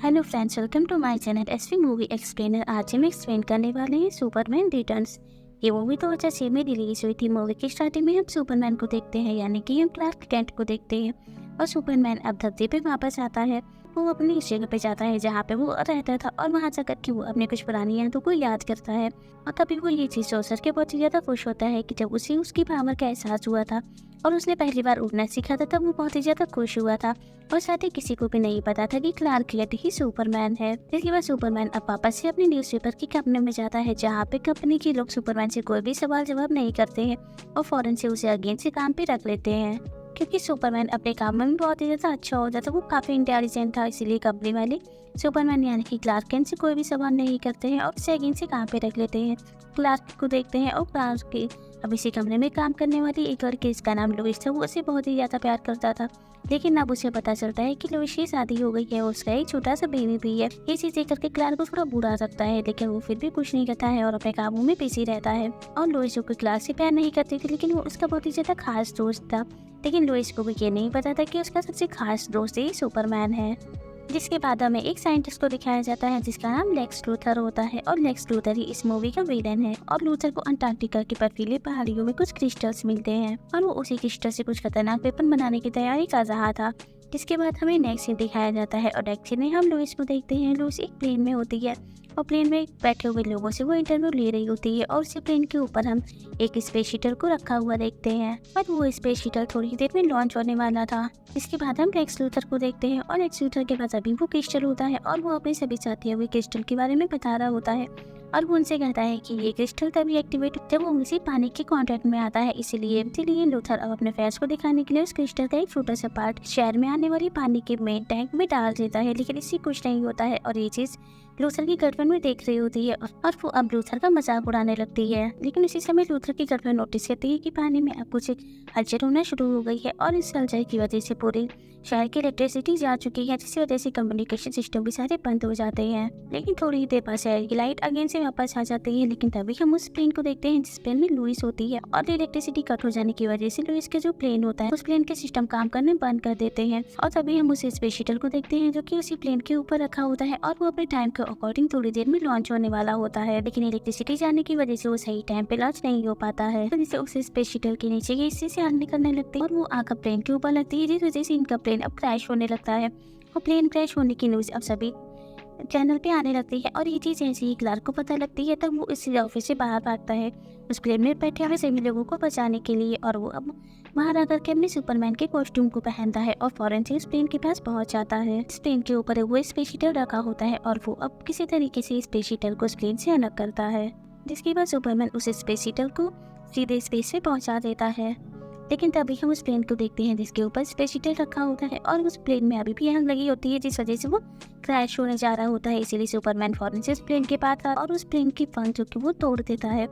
Hello friends, welcome to my channel SV movie explainer. आज हम explain करने वाले हैं सुपरमैन रिटर्न्स। ये मूवी 2006 में रिलीज हुई थी। मूवी की स्टार्टिंग में हम सुपरमैन को देखते हैं, यानी कि हम क्लार्क केंट को देखते हैं। और सुपरमैन अब धरती पे वापस आता है। वो अपनी इस जगह पे जाता है जहाँ पे वो रहता था, और वहाँ जाकर के वो अपने कुछ पुरानी यादों को याद करता है। और तभी वो ये चीज़ सोच के बहुत ही ज़्यादा खुश होता है कि जब उसे उसकी पावर का एहसास हुआ था और उसने पहली बार उड़ना सीखा था, तब वो बहुत ही ज़्यादा खुश हुआ था। और साथ ही किसी को भी नहीं पता था कि क्लार्क केंट ही सुपरमैन है। इसके बाद सुपरमैन अब वापस से अपनी न्यूज़पेपर की कंपनी में जाता है, जहाँ पे कंपनी के लोग सुपरमैन से कोई भी सवाल जवाब नहीं करते हैं और फौरन से उसे अगेन से काम पे रख लेते हैं। क्योंकि सुपरमैन अपने काम में भी बहुत ही ज़्यादा अच्छा हो जाता है। वो काफ़ी इंटेलिजेंट था, इसीलिए कंपनी वाले सुपरमैन यानी कि क्लार्क केंट से कोई भी सवाल नहीं करते हैं और उसे अगेन से काम पे रख लेते हैं। क्लार्क को देखते हैं और क्लार्क की अब इसी कमरे में काम करने वाली एक लड़की, इसका नाम लुइस था, वो उसे बहुत ही ज़्यादा प्यार करता था। लेकिन अब उसे पता चलता है कि लुइस की शादी हो गई है और उसका एक छोटा सा बेबी भी है। ये चीज़ देख करके क्लार्क को थोड़ा बुरा लगता है, लेकिन वो फिर भी कुछ नहीं करता है और अपने कामों में बिजी रहता है। और लुइस को क्लार्क से प्यार नहीं करती थी, लेकिन वो उसका बहुत ही ज़्यादा खास दोस्त था। लेकिन लुइस को भी ये नहीं पता था कि उसका सबसे खास दोस्त ही सुपरमैन है। जिसके बाद हमें एक साइंटिस्ट को दिखाया जाता है जिसका नाम लेक्स लूथर होता है, और लेक्स लूथर ही इस मूवी का विलेन है। और लूथर को अंटार्कटिका की बर्फीली पहाड़ियों में कुछ क्रिस्टल्स मिलते हैं और वो उसी क्रिस्टल से कुछ खतरनाक वेपन बनाने की तैयारी कर रहा था। जिसके बाद हमें नेक्स्ट सीन दिखाया जाता है और नेक्स्ट सीन में हम लुइस को देखते हैं। लुइस एक प्लेन में होती है और प्लेन में बैठे हुए लोगों से वो इंटरव्यू ले रही होती है, और उसी प्लेन के ऊपर हम एक स्पेस शटल को रखा हुआ देखते हैं। और वो स्पेस शटल थोड़ी देर में लॉन्च होने वाला था। इसके बाद हम लेक्स लूथर को देखते हैं और लेक्स लूथर के पास अभी वो क्रिस्टल होता है और वो अपने सभी साथियों को क्रिस्टल के बारे में बता रहा होता है। और वो उनसे कहता है कि ये क्रिस्टल तभी एक्टिवेट जब वो किसी पानी के कांटेक्ट में आता है। इसीलिए लूथर अब अपने फैंस को दिखाने के लिए उस क्रिस्टल का एक छोटा सा पार्ट शहर में आने वाली पानी के मेन टैंक में डाल देता है, लेकिन इससे कुछ नहीं होता है। और ये चीज लूथर की गर्लफ्रेंड में देख रही होती है और वो अब लूथर का मजाक उड़ाने लगती है। लेकिन उसी समय लूथर की गर्लफ्रेंड नोटिस करती है कि पानी में अब कुछ हलचल होना शुरू हो गई है, और इस हलचल की वजह से पूरे शहर की इलेक्ट्रिसिटी जा चुकी है, जिसकी वजह से कम्युनिकेशन सिस्टम भी सारे बंद हो जाते हैं। लेकिन थोड़ी ही देर बाद शहर की लाइट अगेन से वापस आ जाती है। लेकिन तभी हम उस प्लेन को देखते हैं जिस प्लेन में लुइस होती है, और इलेक्ट्रिसिटी कट हो जाने की वजह से लुइस के जो प्लेन होता है उस प्लेन के सिस्टम काम करने बंद कर देते हैं। और तभी हम उस स्पेस शटल को देखते हैं जो कि उसी प्लेन के ऊपर रखा होता है, और वो अपने टाइम के अकॉर्डिंग थोड़ी देर में लॉन्च होने वाला होता है। लेकिन इलेक्ट्रिसिटी जाने की वजह से वो सही टाइम पे लॉन्च नहीं हो पाता है, तो जिससे उस स्पेस शटल के नीचे के हिस्से से आग निकलने लगती है और वो आकर प्लेन के ऊपर लगती है, जिस वजह से इनका प्लेन अब क्रैश होने लगता है। और प्लेन क्रैश होने की न्यूज अब सभी चैनल पे आने लगती है, और ये चीज़ ऐसे ही क्लार्क को पता लगती है, तब वो इस ऑफिस से बाहर भागता है उस प्लेन में बैठे हुए सभी लोगों को बचाने के लिए। और वो अब बाहर आकर के अपने सुपरमैन के कॉस्ट्यूम को पहनता है और फौरन से उस प्लेन के पास पहुंच जाता है। इस प्लेन के ऊपर वो स्पेस शटल रखा होता है और वो अब किसी तरीके से स्पेस शटल को उस प्लेन से अलग करता है, जिसके बाद सुपरमैन उस स्पेस शटल को सीधे स्पेस में पहुंचा देता है। लेकिन तभी हम उस प्लेन को देखते हैं जिसके ऊपर स्पेस शटल रखा होता है, और उस प्लेन में अभी भी आग लगी होती है, जिस वजह से वो क्रैश होने जा रहा होता है। इसीलिए सुपरमैन फौरन से उस प्लेन के पास आता है और उस प्लेन की पंख जो कि वो तोड़ देता है,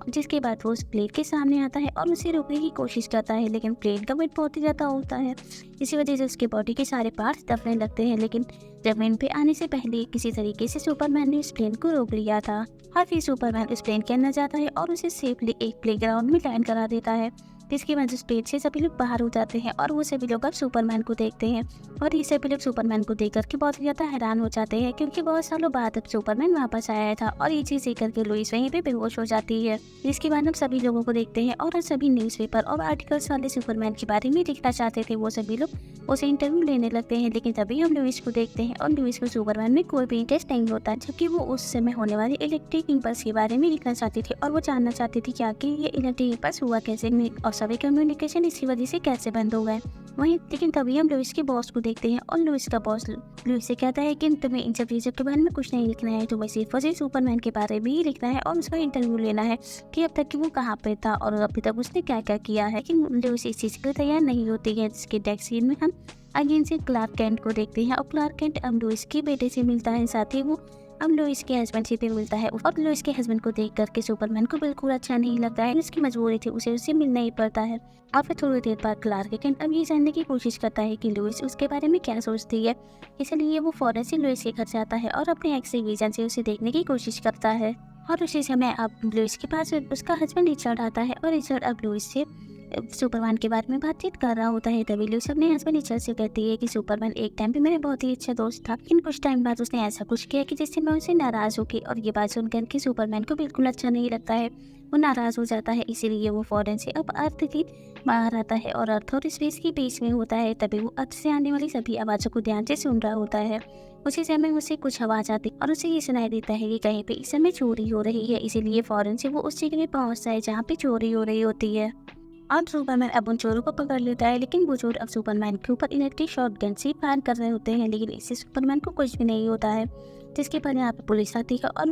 जिसके बाद वो उस प्लेन के सामने आता है और उसे रोकने की कोशिश करता है। लेकिन प्लेन का वेट बहुत ही ज़्यादा होता है, इसी वजह से उसके बॉडी के सारे पार्ट्स दबने लगते हैं। लेकिन जमीन पे आने से पहले किसी तरीके से सुपरमैन ने उस प्लेन को रोक लिया था, और फिर सुपरमैन उस प्लेन के अंदर जाता है और उसे सेफली एक प्लेग्राउंड में लैंड करा देता है। जिसके बाद उस प्लेन से सभी लोग बाहर हो जाते हैं और वो सभी लोग अब सुपरमैन को देखते हैं, और ये सभी लोग सुपरमैन को देख करके बहुत ही ज़्यादा हैरान हो जाते हैं, क्योंकि बहुत सालों बाद अब सुपरमैन वापस आया था। और ये चीज़ देख करके लुइस वहीं पे बेहोश हो जाती है। जिसके बाद हम सभी लोगों को देखते हैं और सभी न्यूज़पेपर और आर्टिकल्स वाले सुपरमैन के बारे में लिखना चाहते थे, वो सभी लोग उसे इंटरव्यू लेने लगते हैं। लेकिन तभी हम लुइस को देखते हैं और लुइस को सुपरमैन में कोई भी इंटरेस्ट नहीं होता, जबकि वो उस समय होने वाली इलेक्ट्रिक इम्पल्स के बारे में लिखना चाहती थी, और वो जानना चाहती थी कि आखिर ये इलेक्ट्रिक इम्पल्स हुआ कैसे और सभी कम्युनिकेशन इसी वजह से कैसे बंद हो गए वहीं। लेकिन तभी हम लुइस के बॉस को देखते हैं और लुइस का बॉस लुइस से कहता है कि तुम्हें इन सब चीज़ों के बारे में कुछ नहीं लिखना है, तुम्हें सिर्फ और सिर्फ सुपरमैन के बारे में ही लिखना है और उसका इंटरव्यू लेना है कि अब तक कि वो कहाँ पे था और अभी तक उसने क्या क्या किया है। लेकिन लुइस इस चीज़ के लिए तैयार नहीं होती है, जिसके नेक्स्ट सीन में हम अगेन से क्लार्क केंट को देखते हैं, और क्लार्क केंट अब लुइस के बेटे से मिलता है, साथ ही वो अब लुइस के हस्बैंड से भी मिलता है। और लुइस के हस्बैंड को देख करके सुपरमैन को बिल्कुल अच्छा नहीं लगता है, उसकी मजबूरी थी, उसे उससे मिलना ही पड़ता है। और फिर थोड़ी देर बाद क्लार्क केंट अब ये जानने की कोशिश करता है कि लुइस उसके बारे में क्या सोचती है, इसलिए वो फौरन से लुइस के घर जाता है और अपने एक्स विजन से उसे देखने की कोशिश करता है। और उसी समय अब लुइस के पास उसका हस्बैंड रिचर्ड आता है, और रिचर्ड अब लुइस से सुपरमैन के बारे में बातचीत कर रहा होता है। तभी लुइस अपने हस्बैंड रिचर्ड से कहती है कि सुपरमैन एक टाइम पे मेरा बहुत ही अच्छा दोस्त था, लेकिन कुछ टाइम बाद उसने ऐसा कुछ किया कि जिससे मैं उससे नाराज हो गई। और ये बात सुनकर कि सुपरमैन को बिल्कुल अच्छा नहीं लगता है, वो नाराज हो जाता है। इसीलिए वो फौरन से अब अर्थ की बाहर आता है और अर्थ और स्पेस के बीच में होता है। तभी वो अर्थ से आने वाली सभी आवाज़ों को ध्यान से सुन रहा होता है। उसी समय उसे कुछ आवाज़ आती और उसे ये सुनाई देता है कि कहीं पे इस समय चोरी हो रही है। इसीलिए फौरन से वो उस जगह में पहुंचता है जहाँ पे चोरी हो रही होती है। और सुपरमैन अब उन चोरों को पकड़ लेता है, लेकिन वो चोर अब सुपरमैन के ऊपर इलेक्ट्रिक शॉटगन से फायर कर रहे होते हैं, लेकिन इससे सुपरमैन को कुछ भी नहीं होता है। जिसके बाद यहाँ पे पुलिस आती है और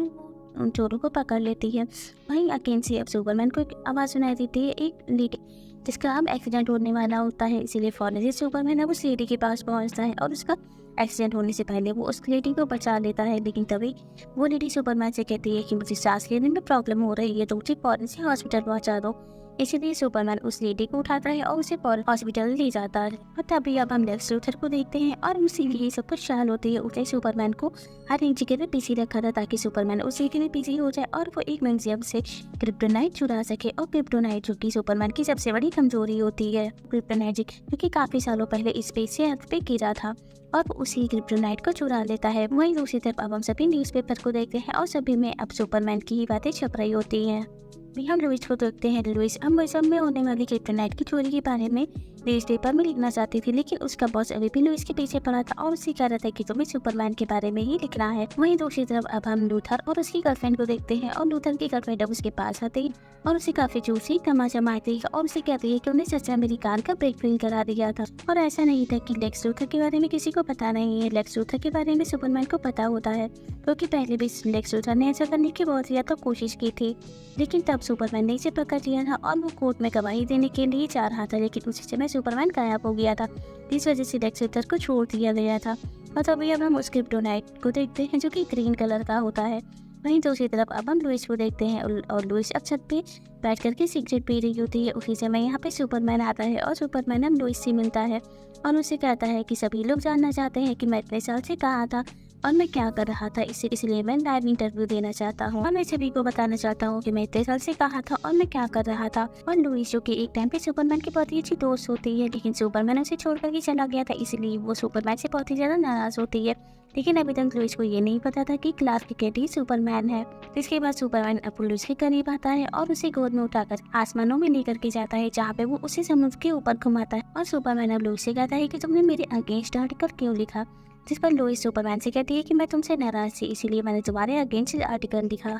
उन चोरों को पकड़ लेती है। वहीं अकेन से अब सुपरमैन को एक आवाज़ सुनाई देती है, एक लेडी जिसका अब एक्सीडेंट होने वाला होता है। इसीलिए फौरन से सुपरमैन अब उस लेडी के पास पहुंचता है और उसका एक्सीडेंट होने से पहले वो उस लेडी को बचा लेता है। लेकिन तभी वो लेडी सुपरमैन से कहती है कि मुझे सांस लेने में प्रॉब्लम हो रही है, तो मुझे फौरन से हॉस्पिटल पहुंचा दो। इसीलिए सुपरमैन उस लेडी को उठाता है और उसे फौरन हॉस्पिटल ले जाता है। और तभी अब हम लेक्स लूथर को देखते हैं और उसी की सब कुछ चाल होती है। उसने सुपरमैन को हर एक जगह पे बिजी रखा था ताकि सुपरमैन उस जगह में बिजी हो जाए और वो एक म्यूजियम से क्रिप्टोनाइट चुरा सके। और क्रिप्टोनाइट जो कि सुपरमैन की सबसे बड़ी कमजोरी होती है, क्रिप्टोनाइट जो कि काफी सालों पहले स्पेस से अर्थ पे गिरा था और वो उसी क्रिप्टोनाइट को चुरा लेता है। वहीं दूसरी तरफ अब हम सभी न्यूज़पेपर को देखते हैं और सभी में अब सुपरमैन की ही बातें छप रही होती हैं। भी हम लुइस को देखते हैं। लुइस अब म्यूजियम में होने वाली क्रिप्टोनाइट की चोरी के बारे में न्यूज़पेपर में लिखना चाहती थी, लेकिन उसका बॉस अभी भी लुइस के पीछे पड़ा था और उसे कह रहा था कि तुम्हें सुपरमैन के बारे में ही लिखना है। वहीं दूसरी तरफ अब हम लूथर और उसकी गर्लफ्रेंड को देखते हैं और लूथर की गर्लफ्रेंड अब उसके पास आती है और उसे काफी जूसी तमाचा मारती है और उसे कहती है कि उन्हें सच में मेरी कार का ब्रेक फेल करा दिया था। और ऐसा नहीं था कि लेक्स लूथर के बारे में किसी को पता नहीं है। लेक्स लूथर के बारे में सुपरमैन को पता होता है, क्योंकि पहले भी लेक्स लूथर ने ऐसा करने की बहुत ज्यादा कोशिश की थी, लेकिन तब सुपरमैन ने इसे पकड़ लिया था और वो कोर्ट में गवाही देने के लिए जा रहा था। लेकिन उसी समय सुपरमैन गायब हो गया था, इस वजह से लेक्स लूथर को छोड़ दिया गया था। और तभी अब हम उस क्रिप्टोनाइट को देखते हैं जो कि ग्रीन कलर का होता है। वहीं दूसरी तरफ अब हम लुइस को देखते हैं और लुइस अब छत पे बैठ करके सिगरेट पी रही होती है। उसी समय यहाँ पे सुपरमैन आता है और सुपरमैन हम लुइस से मिलता है और उसे कहता है कि सभी लोग जानना चाहते हैं कि मैं इतने साल से कहाँ था और मैं क्या कर रहा था, इसलिए मैं लाइव इंटरव्यू देना चाहता हूँ और मैं सभी को बताना चाहता हूँ कि मैं इतने साल से कहाँ था और मैं क्या कर रहा था। और लुइस जो कि एक टाइम पे सुपरमैन की बहुत ही अच्छी दोस्त होती है, लेकिन सुपरमैन उसे छोड़ करके चला गया था, इसलिए वो सुपरमैन से बहुत ही ज्यादा नाराज होती है। लेकिन अभी तक लुइस को ये नहीं पता था कि क्लार्क केंट ही सुपरमैन है। इसके बाद सुपरमैन अब लुइस के करीब आता है और उसे गोद में उठाकर आसमानों में लेकर के जाता है, जहाँ पे वो उसे समुद्र के ऊपर घुमाता है। और सुपरमैन अब लुइस से कहता है कि तुमने मेरे अगेंस्ट आर्टिकल क्यों लिखा, जिस पर लुइस सुपरमैन से कहती है कि मैं तुमसे नाराज थी, इसीलिए मैंने तुम्हारे अगेंस्ट आर्टिकल लिखा।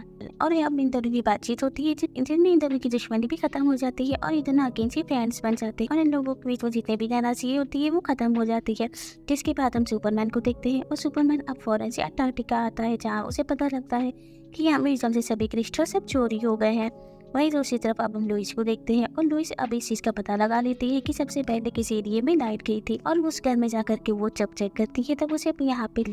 और अब इन दोनों की बातचीत होती है, जिनमें इन दोनों की दुश्मनी भी खत्म हो जाती है और इन दोनों अगेंस्ट ही फ्रेंड्स बन जाते हैं और इन लोगों के बीच में जितने भी नाराजगी होती है वो खत्म हो जाती है। जिसके बाद हम सुपरमैन को देखते हैं और सुपरमैन अब फौरन से अंटार्कटिका आता है, जहाँ उसे पता लगता है कि यहाँ म्यूजियम से सभी क्रिस्टल सब चोरी हो गए हैं। वहीं दूसरी तरफ अब हम लुइस को देखते हैं और लुइस अब इस चीज का पता लगा लेती है कि सबसे पहले किस एरिया में लाइट गई थी और उस घर में जाकर के वो जब चेक करती है तब उसे यहाँ पे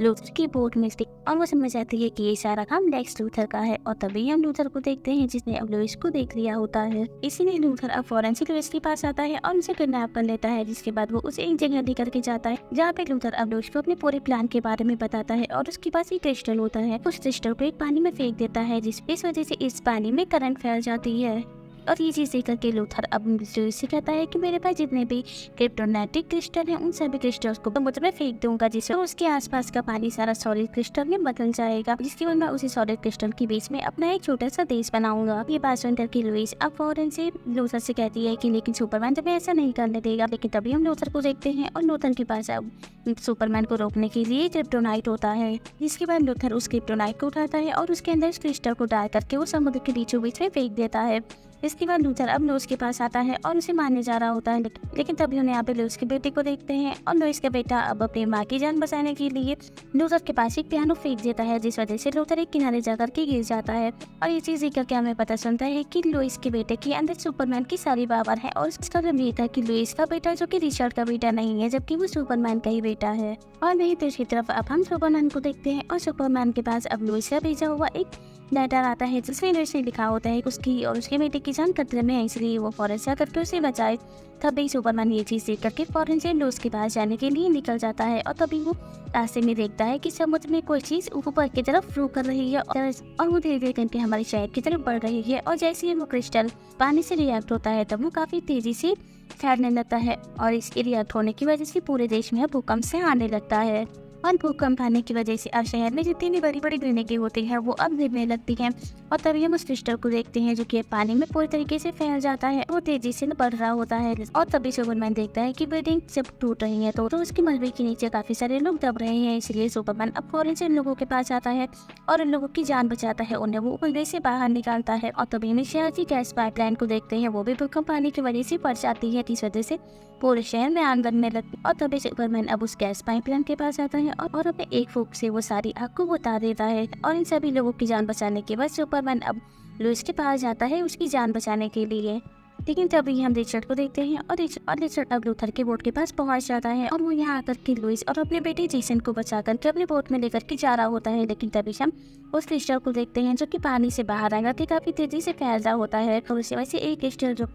लूथर की बोट मिलती और वो समझ जाती है कि ये सारा काम लेक्स लूथर का है। और तभी हम लूथर को देखते हैं जिसने अब लुइस को देख लिया होता है। इसीलिए लूथर अब फौरन से लुइस के पास आता है और उसे किडनैप कर लेता है, जिसके बाद वो उसे एक जगह लेकर के जाता है जहाँ पे लूथर अब लुइस को अपने पूरे प्लान के बारे में बताता है और उसके पास एक क्रिस्टल होता है। उस क्रिस्टल को एक पानी में फेंक देता है, इस वजह से इस पानी में करंट फैल जाती है। और ये चीज देख करके लूथर अब लुइस से कहता है कि मेरे पास जितने भी क्रिप्टोनाइटिक क्रिस्टल हैं उन सभी क्रिस्टल्स को समुद्र में फेंक दूंगा, जिससे उसके आसपास का पानी सारा सॉलिड क्रिस्टल में बदल जाएगा, जिसके बाद मैं उसी सॉलिड क्रिस्टल के बीच में अपना एक छोटा सा देश बनाऊंगा। ये बात सुनकर के लुइस अब फौरन से लूथर से कहती है कि लेकिन सुपरमैन तुम्हें ऐसा नहीं करने देगा। लेकिन तभी हम लूथर को देखते हैं और लूथर के पास अब सुपरमैन को रोकने के लिए क्रिप्टोनाइट होता है, जिसके बाद लूथर उस क्रिप्टोनाइट को उठाता है और उसके अंदर उस क्रिस्टल को डाल करके वो समुद्र के बीचों बीच में फेंक देता है। इसके बाद लूथर अब लुइस के पास आता है और उसे मारने जा रहा होता है, लेकिन तभी उन्हें यहाँ पे लुइस के बेटे को देखते हैं और लुइस का बेटा अब अपनी माँ की जान बचाने के लिए लूथर के पास एक पियानो फेंक देता है, जिस वजह से लूथर एक किनारे जाकर के गिर जाता है। और ये चीज देख करके हमें पता चलता है कि लुइस के बेटे के अंदर सुपरमैन की सारी पावर है और इसका मतलब ये था कि लुइस का बेटा जो कि रिचर्ड का बेटा नहीं है, जबकि वो सुपरमैन का ही बेटा है। और वहीं दूसरी तरफ अब हम सुपरमैन को देखते हैं और सुपरमैन के पास अब लुइस का भेजा हुआ एक लेटर आता है जिसमें लुइस ने लिखा होता है कि उसकी और उसके बेटे की जान खतरे में है, इसलिए वो फौरन से आकर के उसे बचाए। तभी सुपरमैन ये चीज़ देख करके फौरन से लुइस के पास जाने के लिए निकल जाता है और तभी वो रास्ते में देखता है कि समुद्र में कोई चीज़ ऊपर की तरफ फ्लो कर रही है और वो धीरे धीरे करके हमारे शहर की तरफ बढ़ रही है। और जैसे ही वो क्रिस्टल पानी से रिएक्ट होता है तब वो काफ़ी तेज़ी से फैलने लगता है और इसके रिएक्ट होने की वजह से पूरे देश में भूकंप से आने लगता है। और भूकंप आने की वजह से अब शहर में जितनी भी बड़ी बड़ी ग्रेनेडें होती हैं वो अब गिरने लगती हैं। और तभी हम उस क्रिस्टल को देखते हैं जो कि पानी में पूरी तरीके से फैल जाता है, वो तेजी से बढ़ रहा होता है। और तभी सुपरमैन देखता है कि बिल्डिंग जब टूट रही है तो उसके मलबे के नीचे काफी सारे लोग दब रहे हैं, इसलिए सुपरमैन अब फौरन से उन लोगों के पास आता है और उन लोगों की जान बचाता है, उन्हें वो मलबे से बाहर निकालता है। और तभी हम शहर की गैस पाइपलाइन को देखते हैं, वो भी भूकंप आने की वजह से फट जाती है, इस वजह से पूरे शहर में आग लगने लगती है। और तभी सुपरमैन अब उस गैस पाइपलाइन के पास आता है और अपने एक फूंक से वो सारी आग को बुता देता है। और इन सभी लोगों की जान बचाने के बाद सुपरमैन अब लुइस के पास जाता है उसकी जान बचाने के लिए। लेकिन तभी हम रिचर्ड को देखते हैं और रिचर्ड अब लूथर के बोट के पास पहुंच जाता है और वो यहाँ आकर के लुइस और अपने बेटे जेसन को बचा करके अपने बोट में लेकर के जा रहा होता है। लेकिन तभी हम उस क्रिस्टल को देखते हैं जो कि पानी से बाहर आएगा कि काफी तेजी से फैल रहा होता है और उसी वजह से एक क्रिस्टल जो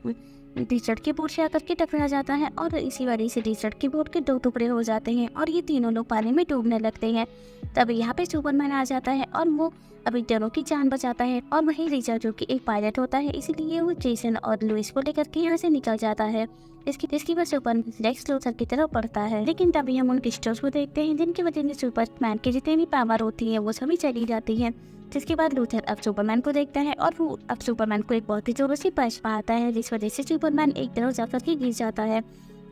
रिचर्ड की बोट से आकर के टकरा जाता है और इसी वजह से रिचर्ड की बोट के 2 टुकड़े हो जाते हैं और ये तीनों लोग पानी में डूबने लगते हैं। तभी यहाँ पे सुपरमैन आ जाता है और वो अभी दोनों की जान बचाता है। और वही रिचर्ड जो कि एक पायलट होता है, इसलिए वो जेसन और लुइस को लेकर के यहाँ से निकल जाता है। इसकी वजह सुपरमैन लेक्स लूथर की तरफ बढ़ता है। लेकिन तभी हम उन क्रिस्टल्स को देखते हैं जिनकी वजह से सुपरमैन की जितनी भी पावर होती है वो सभी चली जाती है। जिसके बाद लूथर अब सुपरमैन को देखता है और वो अब सुपरमैन को एक बहुत ही जोरों से पंच मारता है, जिस वजह से सुपरमैन एक तरफ जाकर के गिर जाता है।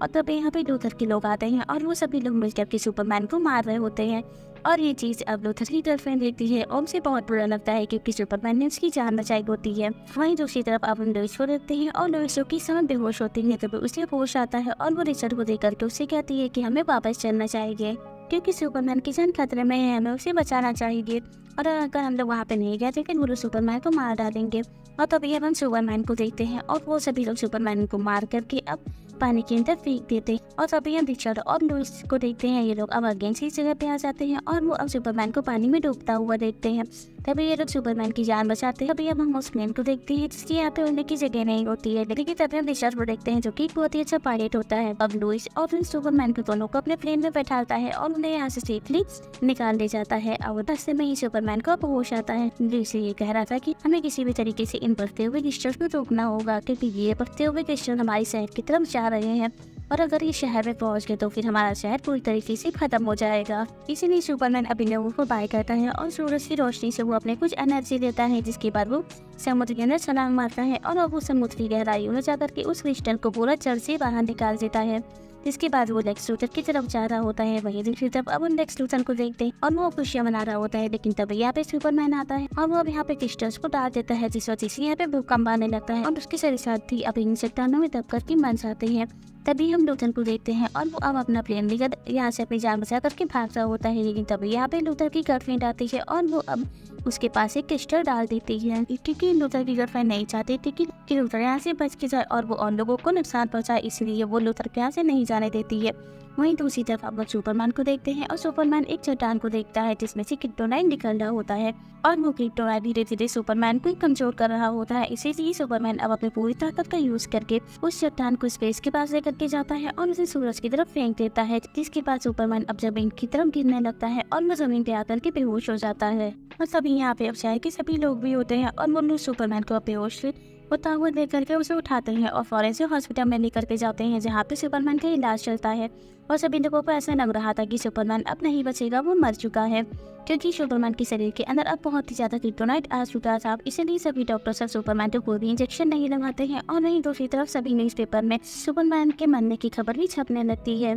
और तभी यहाँ पे लूथर के लोग आते हैं और वो सभी लोग मिलकर के सुपरमैन को मार रहे होते हैं। और ये चीज़ अब लूथर की गर्लफ्रेंड देखती है और उसे बहुत बुरा लगता है क्योंकि सुपरमैन ने उसकी जान बचाई होती है। वहीं दूसरी तरफ अब हम लुइस को देखते हैं और लुइस की समय बेहोश होती है, तभी उसे होश आता है और वो रिचर्ड को देख करके उससे कहती है कि हमें वापस चलना चाहिए क्योंकि सुपरमैन की जान खतरे में है, हमें उसे बचाना चाहिए। और अगर हम लोग वहाँ पे नहीं गए तो वो लोग सुपरमैन को मार डालेंगे। और तभी अब हम सुपरमैन को देखते हैं और वो सभी लोग सुपरमैन को मार करके अब पानी के अंदर फेंक देते हैं। और तभी हम रिचर्ड और लुइस को देखते हैं, ये लोग अब अगेन से इस जगह पे आ जाते हैं और वो अब सुपरमैन को पानी में डूबता हुआ देखते हैं। तभी ये लोग सुपरमैन की जान बचाते हैं। तभी अब हम उस प्लेन को देखते हैं जिसकी यहाँ पे उड़ने की जगह नहीं होती है, लेकिन तभी हम रिचर्ड को देखते हैं जो कि बहुत ही अच्छा पायलट होता है। अब लुइस और फिर सुपरमैन को दोनों को अपने प्लेन में बैठाता है और उन्हें यहाँ से सेफली निकाल ले जाता है। और रास्ते में ही सुपरमैन को होश आता है। लुइस ये कह रहा था कि हमें किसी भी तरीके से इन बढ़ते हुए क्रिस्टल को रोकना होगा क्योंकि ये बढ़ते हुए क्रिस्टल हमारी शहर की तरफ जा रहे हैं और अगर ये शहर में पहुंच गए तो फिर हमारा शहर पूरी तरीके से खत्म हो जाएगा। इसीलिए सुपरमैन अभी लोगों को बाय करता है और सूरज की रोशनी से वो अपने कुछ एनर्जी देता है, जिसके बाद वो समुद्र के अंदर छलांग मारता है और अब वो समुद्र की गहराइयों में जाकर के उस क्रिस्टल को पूरा जड़ से बाहर निकाल देता है। जिसके बाद वो लेक्स लूथर की तरफ जा रहा होता है। वहीं दूसरी तरफ अब उन लेक्स लूथर को देखते हैं और वो खुशियां मना रहा होता है। लेकिन तभी यहाँ पे सुपरमैन आता है और वो अब यहाँ पे क्रिस्टल्स को डाल देता है, जिस वजह से यहाँ पे भूकंप आने लगता है और उसके साथ ही अब इन चट्टानों में दब करके मर जाते हैं। तभी हम लूथर को देखते हैं और वो अब अपना प्लेन लेकर यहाँ से अपनी जान बचा करके भाग रहा होता है। लेकिन तभी यहाँ पे लूथर की गर्लफ्रेंड आती है और वो अब उसके पास एक क्रिस्टल डाल देती है क्योंकि लूथर की गर्लफ्रेंड नहीं चाहती थी कि लूथर यहाँ से बच के जाए और वो और लोगों को नुकसान पहुंचाए, इसलिए वो लूथर के यहाँ से नहीं जाने देती है। वहीं दूसरी तरफ हम लोग सुपरमैन को देखते हैं और सुपरमैन एक चट्टान को देखता है जिसमें से क्रिप्टोनाइट निकल रहा होता है और वो क्रिप्टोनाइट धीरे धीरे सुपरमैन को कमजोर कर रहा होता है। इसीलिए सुपरमैन अब अपनी पूरी ताकत का यूज करके उस चट्टान को स्पेस के पास लेकर के जाता है और उसे सूरज की तरफ फेंक देता है, जिसके बाद सुपरमैन अब जमीन की तरफ गिरने लगता है और वो जमीन पे आकर के बेहोश हो जाता है। और सभी यहाँ पे अब शहर के सभी लोग भी होते हैं और वो लोग सुपरमैन को बेहोश होता हुआ देख करके उसे उठाते हैं और फौरन से हॉस्पिटल में लेकर के जाते हैं जहाँ पे सुपरमैन का इलाज चलता है। और सभी लोगों को ऐसा लग रहा था कि सुपरमैन अब नहीं बचेगा, वो मर चुका है क्योंकि सुपरमैन के शरीर के अंदर अब बहुत ही ज्यादा क्रिप्टोनाइट आ चुका था। इसलिए सभी डॉक्टर सब सुपरमैन को कोई भी इंजेक्शन नहीं लगाते हैं और वहीं दूसरी तरफ सभी न्यूज़पेपर में सुपरमैन के मरने की खबर भी छपने लगती है।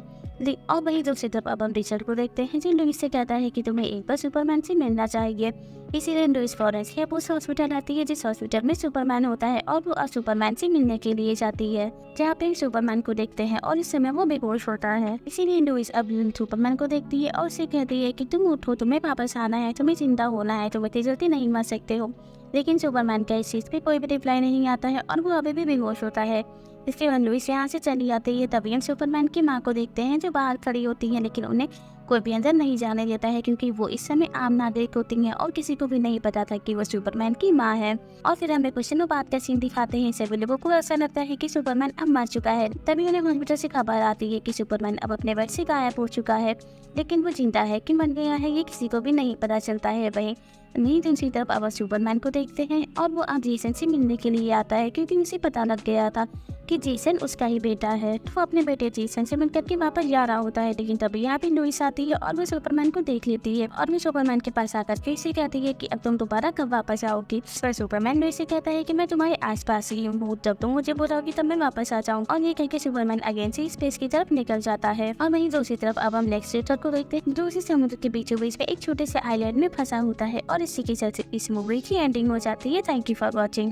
और वहीं दूसरी तरफ अब हम रिचर्ड को देखते हैं जो लुइस से कहता है कि तुम्हें एक बार सुपरमैन से मिलना चाहिए। इसीलिए लुइस फौरन से उस हॉस्पिटल आती है जिस हॉस्पिटल में सुपरमैन होता है और वो अब सुपरमैन से मिलने के लिए जाती है, जहाँ पे सुपरमैन को देखते हैं और इस समय वो बेहोश होता है। इसीलिए लुइस अब सुपरमैन को देखती है और उसे कहती है कि तुम उठो, तुम्हें वापस आना है, तुम्हें जिंदा होना है, तुम इतनी जल्दी नहीं मर सकते हो। लेकिन सुपरमैन का इस चीज पे कोई भी रिप्लाई नहीं आता है और वो अभी भी बेहोश होता है। इसके बाद लुइस यहाँ से चली आती है। तभी हम सुपरमैन की माँ को देखते हैं जो बाहर खड़ी होती है, लेकिन उन्हें कोई भी अंदर नहीं जाने देता है क्योंकि वो इस समय आम नागरिक होती हैं और किसी को भी नहीं पता था कि वो सुपरमैन की माँ है। और फिर हमें कुछ दिनों बाद का सीन दिखाते हैं। सभी लोगों को ऐसा लगता है कि सुपरमैन अब मर चुका है। तभी उन्हें हॉस्पिटल से खबर आती है कि सुपरमैन अब अपने बेड से गायब हो चुका है, लेकिन वो जिंदा है कि मर गया है ये किसी को भी नहीं पता चलता है। वहीं दूसरी तरफ अब सुपरमैन को देखते हैं और वो अब जेसन से मिलने के लिए आता है क्योंकि उसे पता लग गया था कि जेसन उसका ही बेटा है। तो वो अपने बेटे जेसन से मिलकर के वापस जा रहा होता है, लेकिन तभी यहाँ पे लुइस आती है और वो सुपरमैन को देख लेती है और वो सुपरमैन के पास आकर के इसे कहती है कि अब तुम दोबारा कब वापस आओगी। पर सुपरमैन लुइस से कहता है कि मैं तुम्हारे आसपास ही हूँ, जब तुम मुझे बुलाओगी तब मैं वापस आ जाऊँ। और ये कहकर सुपरमैन अगेन से स्पेस की तरफ निकल जाता है। और वहीं दूसरी तरफ अब हम लेक्स लूथर को देखते हैं जो उसी समुद्र के बीचों बीच में एक छोटे से आइलैंड में फंसा होता है। और इसी के चलते इस मूवी की एंडिंग हो जाती है। Thank you for watching.